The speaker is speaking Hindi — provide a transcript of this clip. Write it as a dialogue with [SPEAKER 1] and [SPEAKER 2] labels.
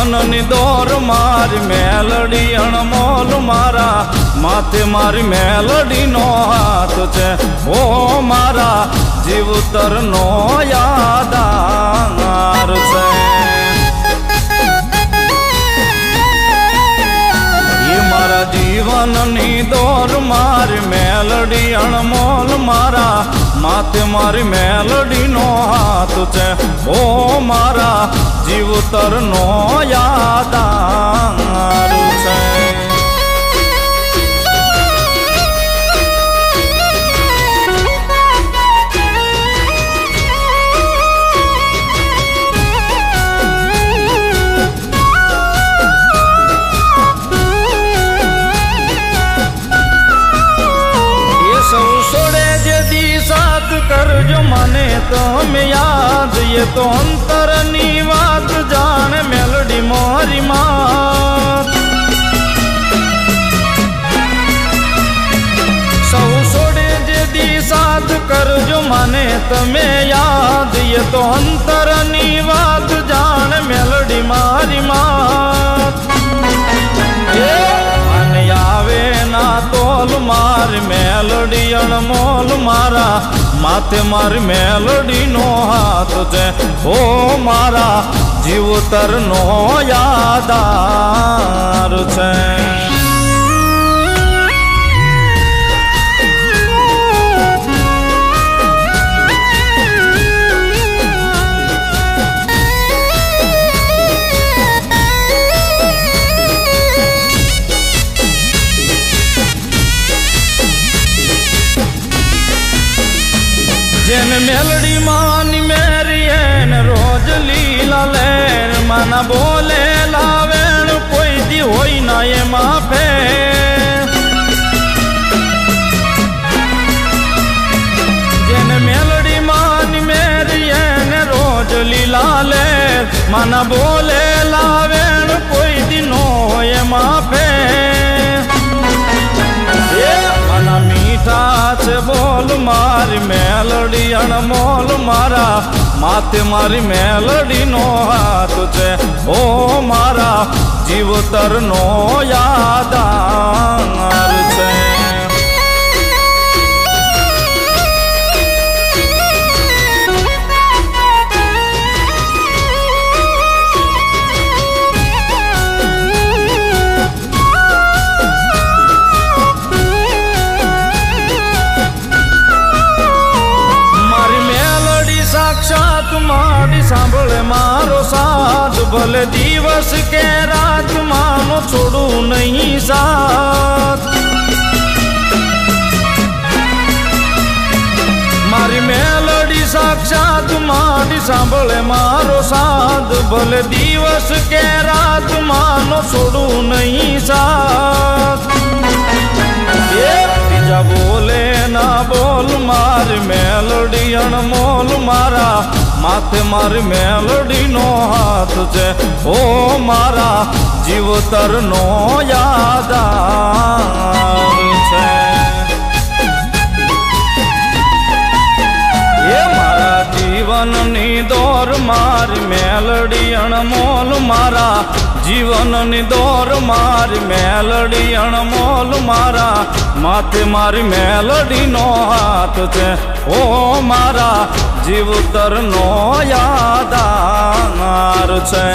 [SPEAKER 1] जीवननी दौर मारी मेलडी अणमोल मारा माथे मारी मेलडी नो हाथ छे ओ मारा जीवतर नो यादार छे। मारा जीवननी दौर मारी मेलडी अणमोल मारा माथे मारी मेलडी नो हाथ छे ओ मारा जीवतर नो यादार छे। करजो मने तो में याद ये तो अंतरनी बात जान मेलडी मोरी मात सौ सोड़े जेदी साथ करजो मने तमे याद ये तो अंतरनी बात जान मेलडी मारी मात आवे ना तोल मार मेलडी अणमोल मारा माथे मारी मेलडी नो हाथ छे ओ मारा जीवतर नो यादार छे। जेन मेलडी मानी मेरी एन रोज लीला लेर मना बोले लावेण कोई दी होई ना ये माफे जेन मेलडी मानी मेरी एन रोज लीला लेर मना बोले लावेण कोई दी नो ये माफे मना मीठा छे बोल मारी मेलडी अणमोल मारा माथे मारी मेलडी नो हाथ छे ओ मारा जीवतर नो यादार छे। मारी सांभळे मारो साथ भले दिवस के रात मानो छोड़ू नहीं साथ मारी मेलडी साक्षात मारी सांभळे मारो साथ भले दिवस के रात मानो छोड़ू नहीं साथ बीजा बोले ना बोल मारी मेलडी अणमोल मारा माथे मारी मेलडी नो हाथ छे ओ मारा जीवतर नो यादार छे। ये मारा जीवननी दौर मारी मेलडी अणमोल मारा जीवननी दौर मारी मेलडी अणमोल मारा माथे मारी मेलडी नो हाथ छे ओ मारा जीवतर नो यादार छे।